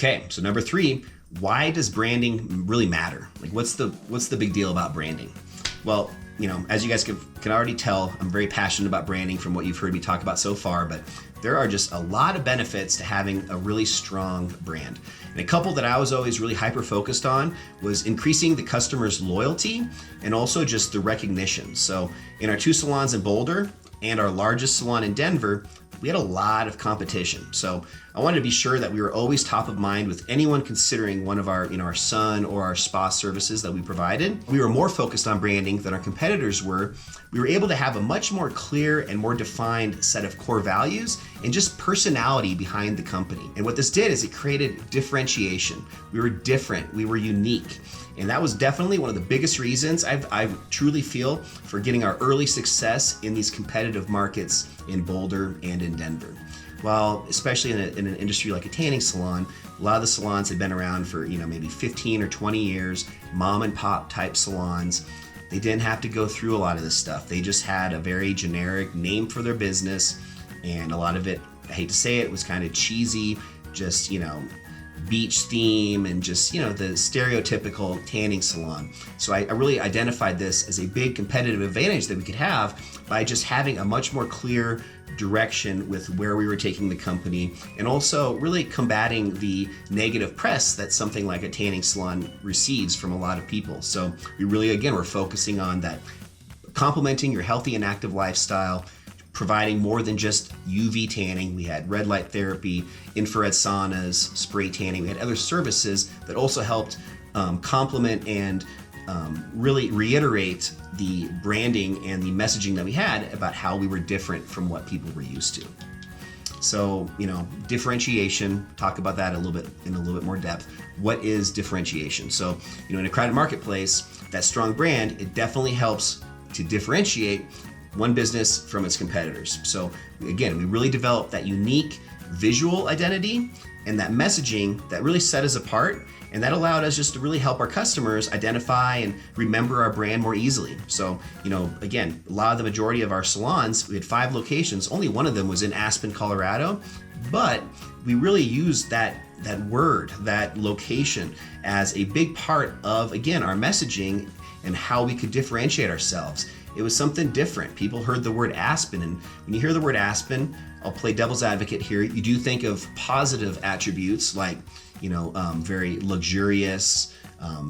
Okay, so number 3, why does branding really matter? Like what's the big deal about branding? Well, as you guys can already tell, I'm very passionate about branding from what you've heard me talk about so far, but there are just a lot of benefits to having a really strong brand. And a couple that I was always really hyper-focused on was increasing the customer's loyalty and also just the recognition. So in our 2 salons in Boulder and our largest salon in Denver, we had a lot of competition. So I wanted to be sure that we were always top of mind with anyone considering one of our, our sun or our spa services that we provided. We were more focused on branding than our competitors were. We were able to have a much more clear and more defined set of core values and just personality behind the company. And what this did is it created differentiation. We were different, we were unique. And that was definitely one of the biggest reasons I truly feel for getting our early success in these competitive markets in Boulder and in Denver. While especially in an industry like a tanning salon, a lot of the salons had been around for maybe 15 or 20 years, mom and pop type salons. They didn't have to go through a lot of this stuff. They just had a very generic name for their business, and a lot of it, I hate to say it, was kind of cheesy, just beach theme and just the stereotypical tanning salon. So I really identified this as a big competitive advantage that we could have by just having a much more clear direction with where we were taking the company, and also really combating the negative press that something like a tanning salon receives from a lot of people. So we really, again, we're focusing on that, complementing your healthy and active lifestyle, providing more than just UV tanning. We had red light therapy, infrared saunas, spray tanning. We had other services that also helped complement and really reiterate the branding and the messaging that we had about how we were different from what people were used to. So, differentiation, talk about that in a little bit more depth. What is differentiation? So, in a crowded marketplace, that strong brand, it definitely helps to differentiate one business from its competitors. So again, we really developed that unique visual identity and that messaging that really set us apart, and that allowed us just to really help our customers identify and remember our brand more easily. So, again, the majority of our salons, we had 5 locations, only one of them was in Aspen, Colorado, but we really used that word, that location, as a big part of, again, our messaging and how we could differentiate ourselves. It was something different. People heard the word Aspen, and when you hear the word Aspen, I'll play devil's advocate here, you do think of positive attributes like, very luxurious,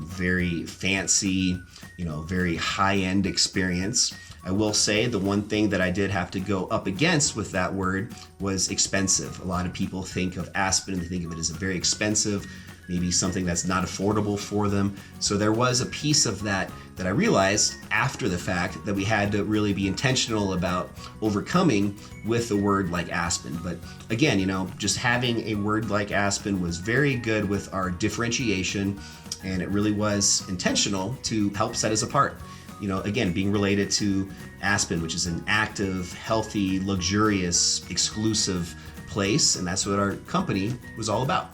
very fancy, very high-end experience. I will say the one thing that I did have to go up against with that word was expensive. A lot of people think of Aspen and they think of it as a very expensive, maybe something that's not affordable for them. So there was a piece of that I realized after the fact that we had to really be intentional about overcoming with a word like Aspen. But again, just having a word like Aspen was very good with our differentiation, and it really was intentional to help set us apart. Again, being related to Aspen, which is an active, healthy, luxurious, exclusive place, and that's what our company was all about.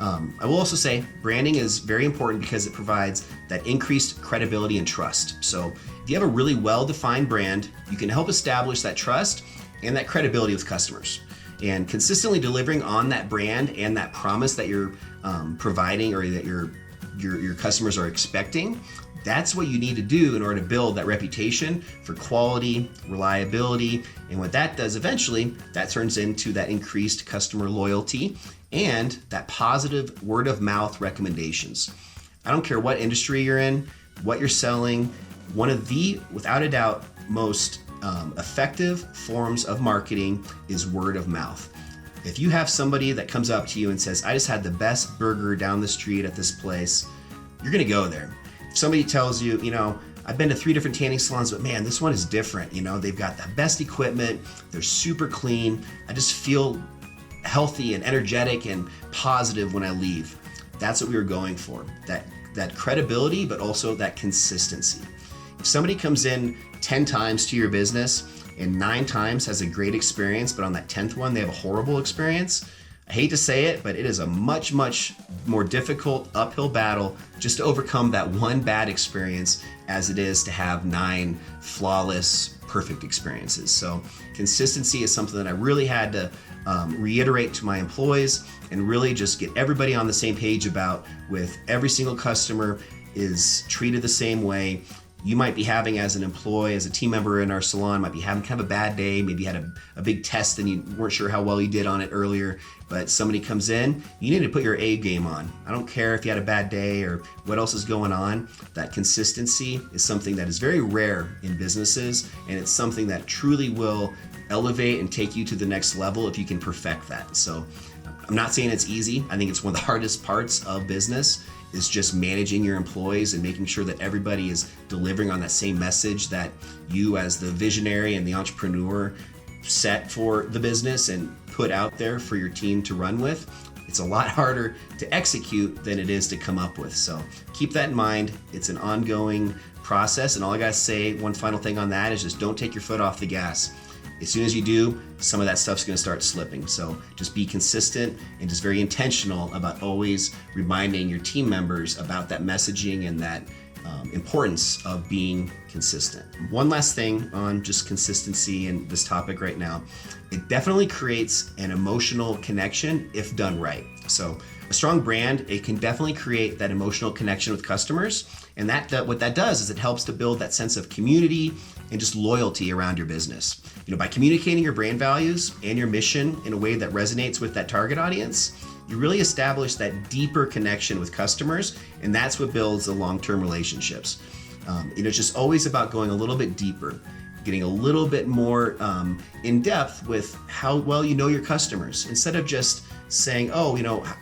I will also say branding is very important because it provides that increased credibility and trust. So if you have a really well-defined brand, you can help establish that trust and that credibility with customers. And consistently delivering on that brand and that promise that you're providing, or that your customers are expecting, that's what you need to do in order to build that reputation for quality, reliability, and what that does eventually, that turns into that increased customer loyalty and that positive word of mouth recommendations. I don't care what industry you're in, what you're selling, one of the, without a doubt, most effective forms of marketing is word of mouth. If you have somebody that comes up to you and says, I just had the best burger down the street at this place, you're gonna go there. If somebody tells you, I've been to 3 different tanning salons, but man, this one is different. They've got the best equipment, they're super clean, I just feel healthy and energetic and positive when I leave. That's what we were going for, that credibility, but also that consistency. If somebody comes in 10 times to your business and 9 times has a great experience, but on that 10th one they have a horrible experience, I hate to say it, but it is a much, much more difficult uphill battle just to overcome that one bad experience as it is to have 9 flawless, perfect experiences. So consistency is something that I really had to reiterate to my employees and really just get everybody on the same page about. With every single customer is treated the same way. You might be having, as an employee, as a team member in our salon, might be having kind of a bad day, maybe you had a big test and you weren't sure how well you did on it earlier, but somebody comes in, you need to put your A game on. I don't care if you had a bad day or what else is going on. That consistency is something that is very rare in businesses, and it's something that truly will elevate and take you to the next level if you can perfect that. So I'm not saying it's easy. I think it's one of the hardest parts of business, is just managing your employees and making sure that everybody is delivering on that same message that you, as the visionary and the entrepreneur, set for the business and put out there for your team to run with. It's a lot harder to execute than it is to come up with. So keep that in mind. It's an ongoing process. And all I gotta say, one final thing on that, is just don't take your foot off the gas. As soon as you do, some of that stuff's gonna start slipping. So just be consistent and just very intentional about always reminding your team members about that messaging and that importance of being consistent. One last thing on just consistency and this topic right now, it definitely creates an emotional connection if done right. So a strong brand, it can definitely create that emotional connection with customers. And what that does is it helps to build that sense of community and just loyalty around your business. By communicating your brand values and your mission in a way that resonates with that target audience, you really establish that deeper connection with customers, and that's what builds the long-term relationships. It's just always about going a little bit deeper, getting a little bit more in depth with how well you know your customers. Instead of just saying,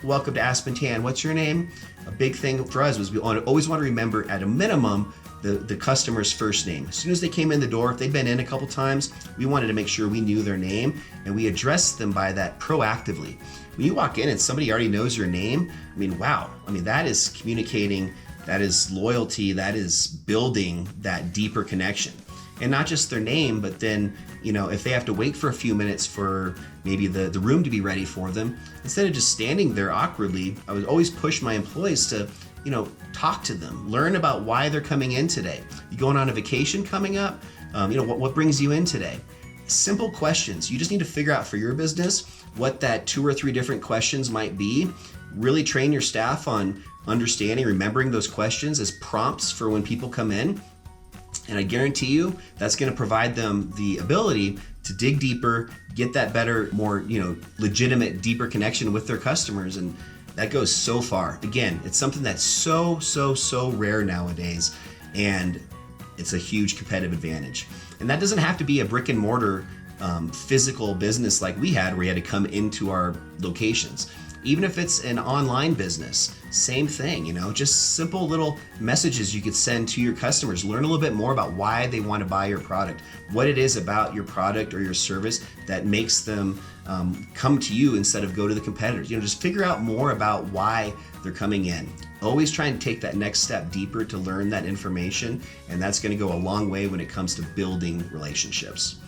welcome to Aspen Tan, what's your name? A big thing for us was we always want to remember, at a minimum, the customer's first name. As soon as they came in the door, if they'd been in a couple times, we wanted to make sure we knew their name, and we addressed them by that proactively. When you walk in and somebody already knows your name, wow. That is communicating, that is loyalty, that is building that deeper connection. And not just their name, but then, if they have to wait for a few minutes for maybe the room to be ready for them, instead of just standing there awkwardly, I would always push my employees to, talk to them, learn about why they're coming in today. You going on a vacation coming up? What brings you in today? Simple questions. You just need to figure out for your business what that 2 or 3 different questions might be. Really train your staff on understanding, remembering those questions as prompts for when people come in. And I guarantee you that's going to provide them the ability to dig deeper, get that better, more, legitimate, deeper connection with their customers. And that goes so far. Again, it's something that's so rare nowadays, and it's a huge competitive advantage. And that doesn't have to be a brick and mortar physical business like we had, where you had to come into our locations. Even if it's an online business, same thing, just simple little messages you could send to your customers. Learn a little bit more about why they want to buy your product, what it is about your product or your service that makes them come to you instead of go to the competitors. Just figure out more about why they're coming in. Always try and take that next step deeper to learn that information, and that's going to go a long way when it comes to building relationships.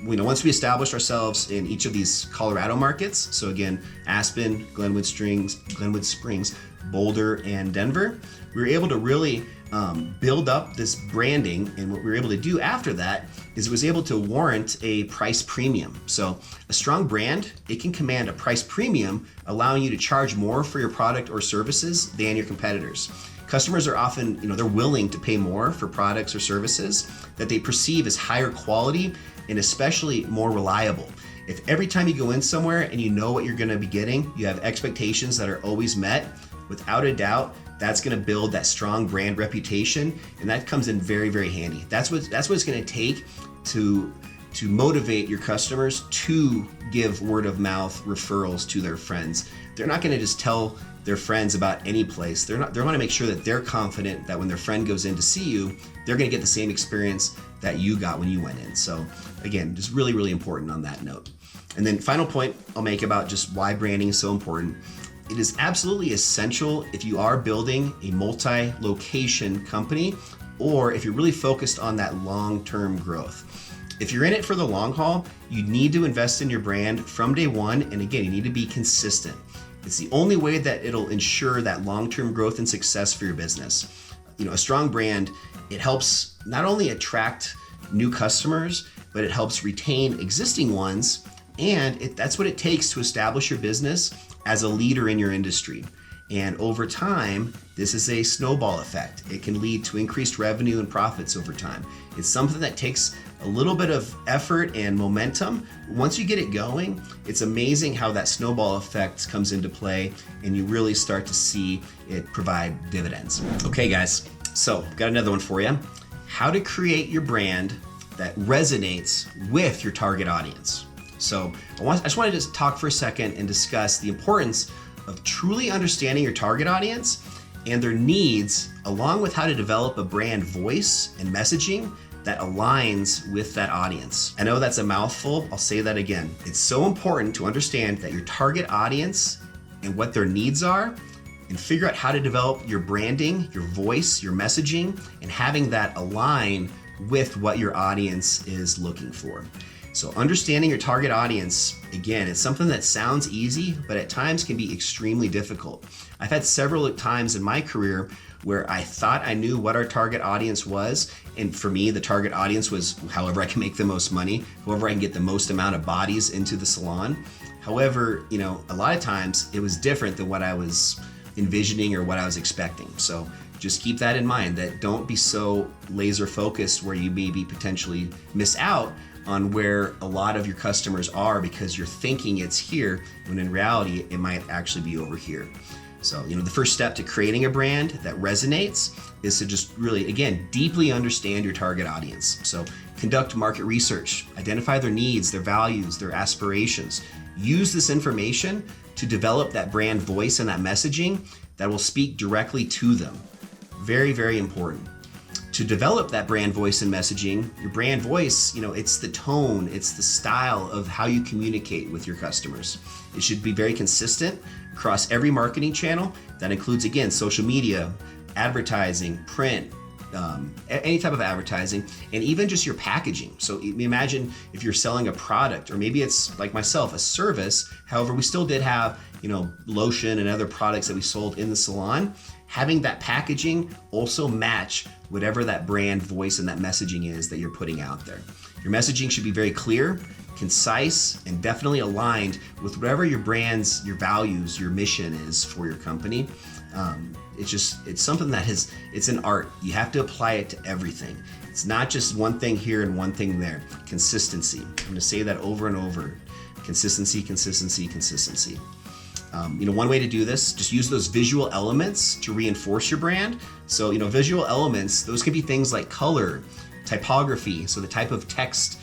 Once we established ourselves in each of these Colorado markets, so again, Aspen, Glenwood Springs, Boulder, and Denver, we were able to really build up this branding. And what we were able to do after that is it was able to warrant a price premium. So a strong brand, it can command a price premium, allowing you to charge more for your product or services than your competitors. Customers are often, they're willing to pay more for products or services that they perceive as higher quality and especially more reliable. If every time you go in somewhere and you know what you're going to be getting, you have expectations that are always met, without a doubt, that's going to build that strong brand reputation, and that comes in very, very handy. That's what it's going to take to motivate your customers to give word of mouth referrals to their friends. They're not going to just tell their friends about any place. They want to make sure that they're confident that when their friend goes in to see you, they're going to get the same experience that you got when you went in. So again, just really, really important on that note. And then final point I'll make about just why branding is so important. It is absolutely essential if you are building a multi-location company, or if you're really focused on that long-term growth. If you're in it for the long haul, you need to invest in your brand from day one. And again, you need to be consistent. It's the only way that it'll ensure that long-term growth and success for your business. A strong brand, it helps not only attract new customers, but it helps retain existing ones. And that's what it takes to establish your business as a leader in your industry. And over time, this is a snowball effect. It can lead to increased revenue and profits over time. It's something that takes a little bit of effort and momentum. Once you get it going, it's amazing how that snowball effect comes into play and you really start to see it provide dividends. Okay, guys, so got another one for you. How to create your brand that resonates with your target audience. So I just wanted to talk for a second and discuss the importance of truly understanding your target audience and their needs, along with how to develop a brand voice and messaging that aligns with that audience. I know that's a mouthful. I'll say that again. It's so important to understand that your target audience and what their needs are, and figure out how to develop your branding, your voice, your messaging, and having that align with what your audience is looking for. So understanding your target audience, again, it's something that sounds easy, but at times can be extremely difficult. I've had several times in my career where I thought I knew what our target audience was. And for me, the target audience was however I can make the most money, however I can get the most amount of bodies into the salon. However, a lot of times it was different than what I was envisioning or what I was expecting. So just keep that in mind, that don't be so laser focused where you maybe potentially miss out on where a lot of your customers are because you're thinking it's here, when in reality, it might actually be over here. So, the first step to creating a brand that resonates is to just really, again, deeply understand your target audience. So conduct market research, identify their needs, their values, their aspirations. Use this information to develop that brand voice and that messaging that will speak directly to them. Very, very important. To develop that brand voice and messaging, your brand voice, it's the tone, it's the style of how you communicate with your customers. It should be very consistent across every marketing channel. That includes, again, social media, advertising, print, any type of advertising, and even just your packaging. So imagine if you're selling a product, or maybe it's like myself, a service. However, we still did have, lotion and other products that we sold in the salon. Having that packaging also match whatever that brand voice and that messaging is that you're putting out there. Your messaging should be very clear, concise, and definitely aligned with whatever your brand's, your values, your mission is for your company. It's something that it's an art. You have to apply it to everything. It's not just one thing here and one thing there. Consistency. I'm going to say that over and over. Consistency, consistency, consistency. One way to do this, just use those visual elements to reinforce your brand. So, visual elements, those could be things like color, typography, so the type of text,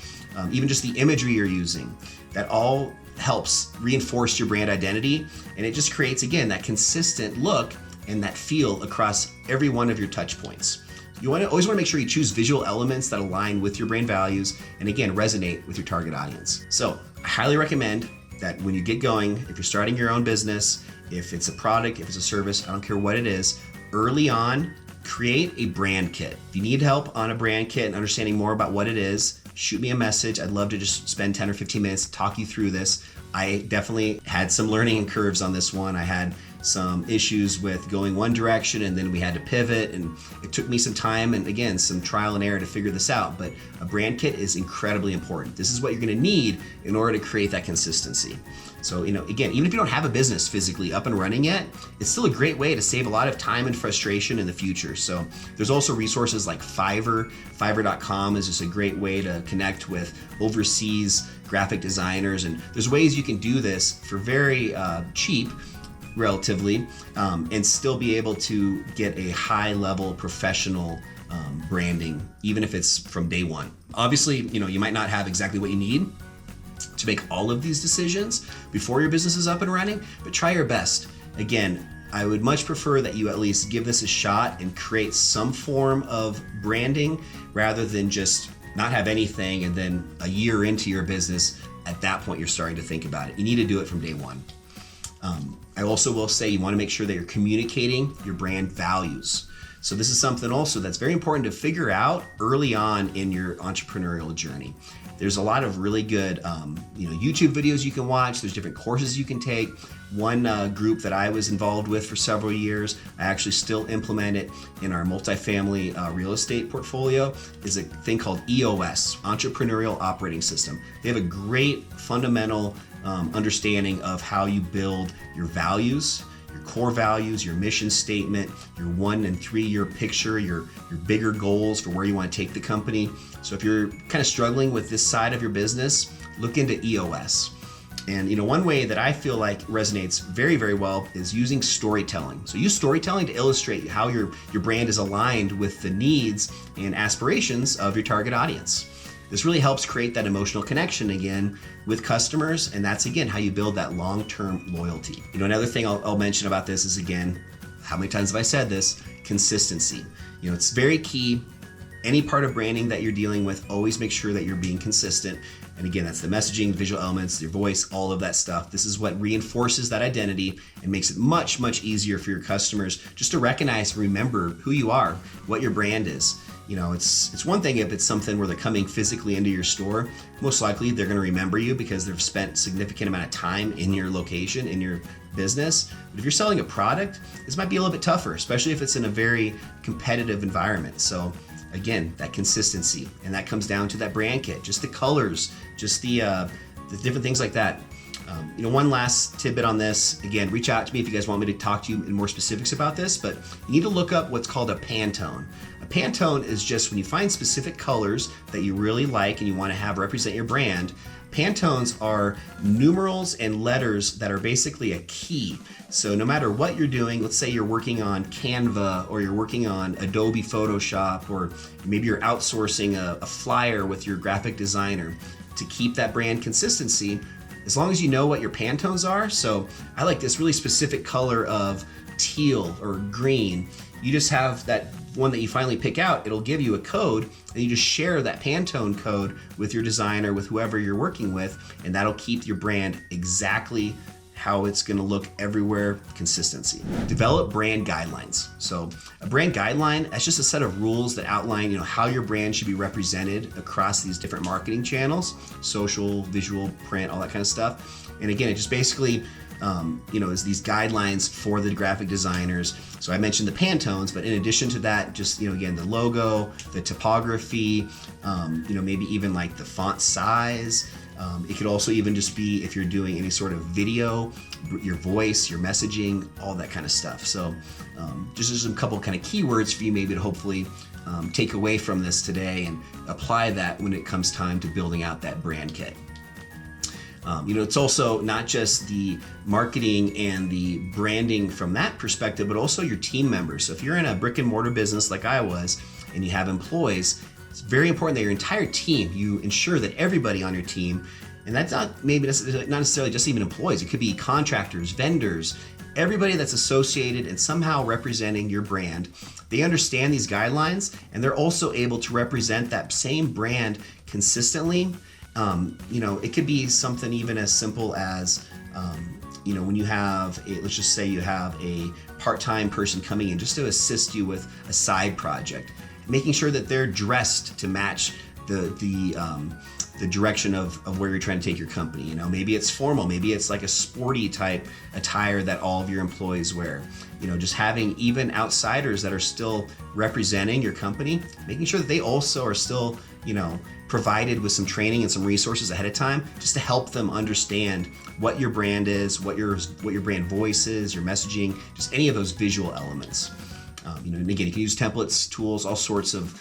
even just the imagery you're using. That all helps reinforce your brand identity, and it just creates, again, that consistent look and that feel across every one of your touch points. You always want to make sure you choose visual elements that align with your brand values and, again, resonate with your target audience. So I highly recommend that when you get going, if you're starting your own business, if it's a product, if it's a service, I don't care what it is, early on, create a brand kit. If you need help on a brand kit and understanding more about what it is, shoot me a message. I'd love to just spend 10 or 15 minutes to talk you through this. I definitely had some learning curves on this one. I had some issues with going one direction and then we had to pivot, and it took me some time and, again, some trial and error to figure this out. But a brand kit is incredibly important. This is what you're going to need in order to create that consistency. So, again, even if you don't have a business physically up and running yet, it's still a great way to save a lot of time and frustration in the future. So there's also resources like Fiverr. Fiverr.com is just a great way to connect with overseas graphic designers. And there's ways you can do this for very cheap, relatively, and still be able to get a high level professional branding, even if it's from day one. Obviously, you might not have exactly what you need to make all of these decisions before your business is up and running, but try your best. Again, I would much prefer that you at least give this a shot and create some form of branding rather than just not have anything and then a year into your business, at that point you're starting to think about it. You need to do it from day one. I also will say you want to make sure that you're communicating your brand values. So this is something also that's very important to figure out early on in your entrepreneurial journey. There's a lot of really good YouTube videos you can watch. There's different courses you can take. One group that I was involved with for several years, I actually still implement it in our multifamily real estate portfolio, is a thing called EOS, Entrepreneurial Operating System. They have a great fundamental understanding of how you build your values, your core values, your mission statement, your 1 and 3 year picture, your bigger goals for where you want to take the company. So if you're kind of struggling with this side of your business, look into EOS. And one way that I feel like resonates very, very well is using storytelling. So use storytelling to illustrate how your brand is aligned with the needs and aspirations of your target audience. This really helps create that emotional connection again with customers, and that's again how you build that long-term loyalty. Another thing I'll mention about this is, again, how many times have I said this? Consistency. It's very key. Any part of branding that you're dealing with, always make sure that you're being consistent. And again, that's the messaging, visual elements, your voice, all of that stuff. This is what reinforces that identity and makes it much, much easier for your customers just to recognize and remember who you are, what your brand is. It's one thing if it's something where they're coming physically into your store. Most likely they're going to remember you because they've spent a significant amount of time in your location, in your business. But if you're selling a product, this might be a little bit tougher, especially if it's in a very competitive environment. So again, that consistency, and that comes down to that brand kit, just the colors, just the different things like that. One last tidbit on this. Again, reach out to me if you guys want me to talk to you in more specifics about this, but you need to look up what's called a Pantone. A Pantone is just when you find specific colors that you really like and you want to have represent your brand. Pantones are numerals and letters that are basically a key. So no matter what you're doing, let's say you're working on Canva or you're working on Adobe Photoshop, or maybe you're outsourcing a flyer with your graphic designer to keep that brand consistency, as long as you know what your Pantones are. So I like this really specific color of teal or green. You just have that one that you finally pick out, it'll give you a code, and you just share that Pantone code with your designer, with whoever you're working with, and that'll keep your brand exactly how it's going to look everywhere. Consistency. Develop brand guidelines. So a brand guideline, that's just a set of rules that outline how your brand should be represented across these different marketing channels: social, visual, print, all that kind of stuff. And again, it just basically is these guidelines for the graphic designers. So I mentioned the Pantones, but in addition to that, just again, the logo, the typography, maybe even like the font size. It could also even just be if you're doing any sort of video, your voice, your messaging, all that kind of stuff. So just a couple kind of keywords for you maybe to hopefully take away from this today and apply that when it comes time to building out that brand kit. It's also not just the marketing and the branding from that perspective, but also your team members. So if you're in a brick and mortar business like I was and you have employees, it's very important that your entire team, you ensure that everybody on your team, and that's not necessarily just even employees, it could be contractors, vendors, everybody that's associated and somehow representing your brand, they understand these guidelines and they're also able to represent that same brand consistently. It could be something even as simple as, when you have let's just say you have a part-time person coming in just to assist you with a side project, making sure that they're dressed to match the direction of where you're trying to take your company. Maybe it's formal, maybe it's like a sporty type attire that all of your employees wear. Just having even outsiders that are still representing your company, making sure that they also are still, provided with some training and some resources ahead of time, just to help them understand what your brand is, what your brand voice is, your messaging, just any of those visual elements. And again, you can use templates, tools, all sorts of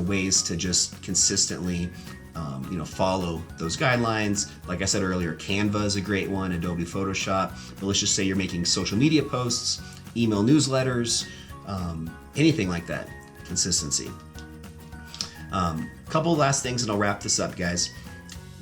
ways to just consistently follow those guidelines. Like I said earlier, Canva is a great one, Adobe Photoshop. But let's just say you're making social media posts, email newsletters, anything like that. Consistency. Couple last things and I'll wrap this up, guys.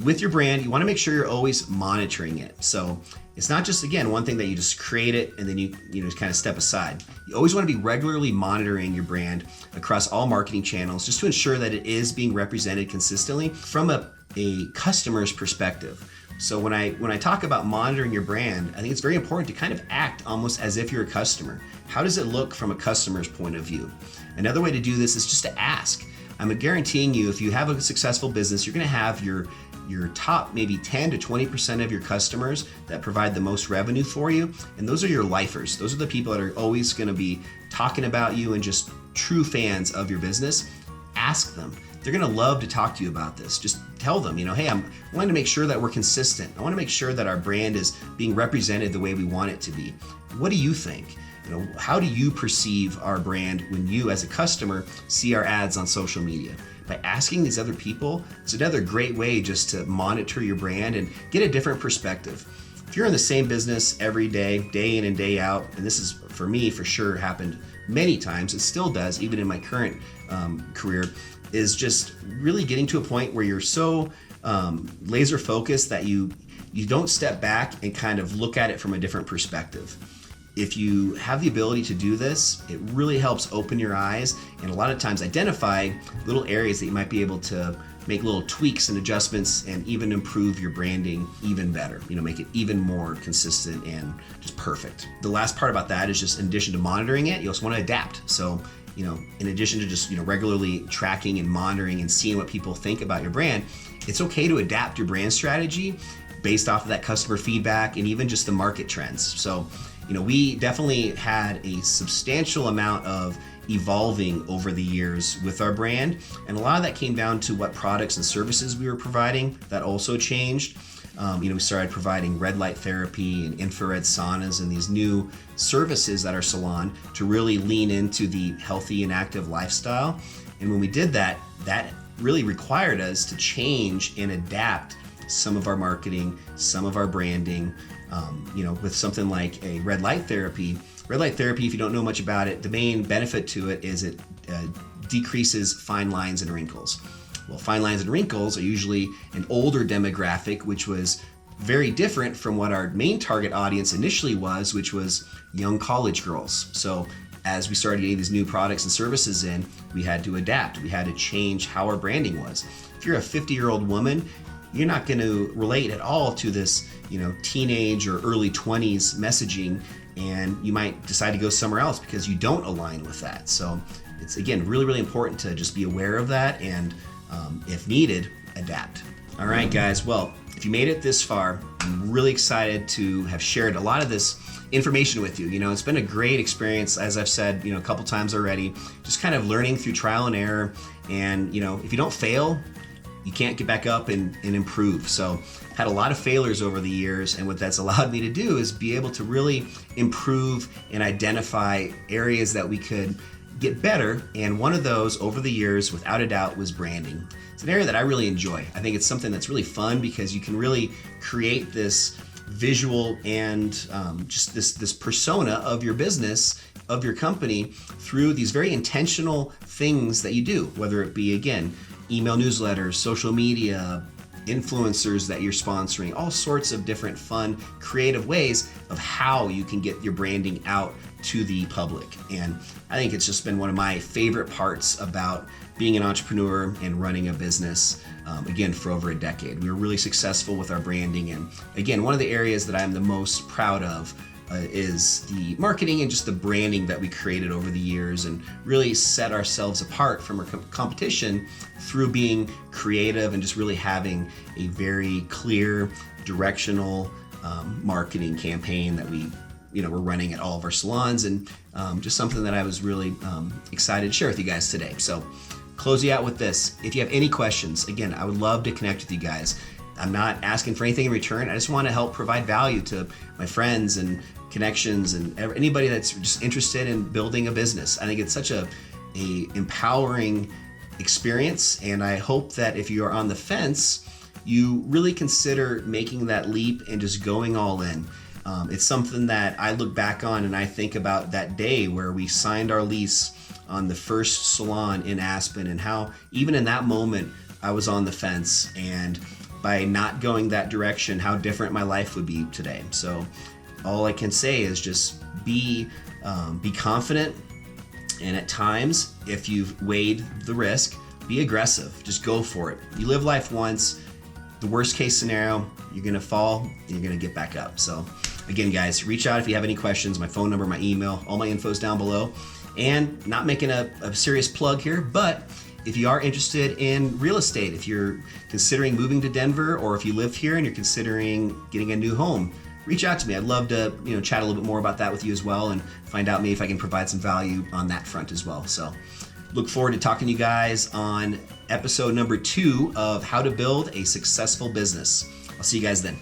With your brand, you want to make sure you're always monitoring it. So it's not just, again, one thing that you just create it and then you just kind of step aside. You always want to be regularly monitoring your brand across all marketing channels just to ensure that it is being represented consistently from a customer's perspective. So when I talk about monitoring your brand, I think it's very important to kind of act almost as if you're a customer. How does it look from a customer's point of view? Another way to do this is just to ask. I'm guaranteeing you, if you have a successful business, you're going to have your top maybe 10 to 20% of your customers that provide the most revenue for you. And those are your lifers. Those are the people that are always going to be talking about you and just true fans of your business. Ask them. They're going to love to talk to you about this. Just tell them, hey, I want to make sure that we're consistent. I want to make sure that our brand is being represented the way we want it to be. What do you think? How do you perceive our brand when you, as a customer, see our ads on social media? By asking these other people, it's another great way just to monitor your brand and get a different perspective. If you're in the same business every day, day in and day out, and this is, for me, for sure happened many times, it still does, even in my current career, is just really getting to a point where you're so laser focused that you don't step back and kind of look at it from a different perspective. If you have the ability to do this, it really helps open your eyes and a lot of times identify little areas that you might be able to make little tweaks and adjustments and even improve your branding even better, make it even more consistent and just perfect. The last part about that is just, in addition to monitoring it, you also want to adapt. So, in addition to just, regularly tracking and monitoring and seeing what people think about your brand, it's okay to adapt your brand strategy based off of that customer feedback and even just the market trends. So, we definitely had a substantial amount of evolving over the years with our brand. And a lot of that came down to what products and services we were providing. That also changed. We started providing red light therapy and infrared saunas and these new services at our salon to really lean into the healthy and active lifestyle. And when we did that, that really required us to change and adapt some of our marketing, some of our branding, with something like a red light therapy. Red light therapy, if you don't know much about it, the main benefit to it is it decreases fine lines and wrinkles. Well, fine lines and wrinkles are usually an older demographic, which was very different from what our main target audience initially was, which was young college girls. So as we started getting these new products and services in, we had to adapt. We had to change how our branding was. If you're a 50-year-old woman, you're not going to relate at all to this, teenage or early 20s messaging, and you might decide to go somewhere else because you don't align with that. So it's, again, really, really important to just be aware of that and, if needed, adapt. All right, guys. Well, if you made it this far, I'm really excited to have shared a lot of this information with you. It's been a great experience, as I've said, a couple times already, just kind of learning through trial and error. And, if you don't fail, you can't get back up and improve. So I've had a lot of failures over the years, and what that's allowed me to do is be able to really improve and identify areas that we could get better. And one of those over the years, without a doubt, was branding. It's an area that I really enjoy. I think it's something that's really fun because you can really create this visual and just this persona of your business, of your company, through these very intentional things that you do, whether it be, again, email newsletters, social media, influencers that you're sponsoring, all sorts of different fun, creative ways of how you can get your branding out to the public. And I think it's just been one of my favorite parts about being an entrepreneur and running a business, again, for over a decade. We were really successful with our branding. And again, one of the areas that I'm the most proud of is the marketing and just the branding that we created over the years and really set ourselves apart from our competition through being creative and just really having a very clear, directional marketing campaign that we're running at all of our salons, and just something that I was really excited to share with you guys today. So close you out with this. If you have any questions, again, I would love to connect with you guys. I'm not asking for anything in return. I just want to help provide value to my friends and connections and anybody that's just interested in building a business. I think it's such a empowering experience, and I hope that if you are on the fence, you really consider making that leap and just going all in. It's something that I look back on and I think about that day where we signed our lease on the first salon in Aspen, and how even in that moment I was on the fence, and by not going that direction, how different my life would be today. So all I can say is just be confident, and at times, if you've weighed the risk, be aggressive. Just go for it. You live life once. the worst case scenario, you're gonna fall and you're gonna get back up. So again, guys, reach out if you have any questions. My phone number, my email, all my info's down below. And not making a serious plug here, but if you are interested in real estate, if you're considering moving to Denver, or if you live here and you're considering getting a new home, reach out to me. I'd love to, chat a little bit more about that with you as well, and find out maybe if I can provide some value on that front as well. So look forward to talking to you guys on episode number 2 of How to Build a Successful Business. I'll see you guys then.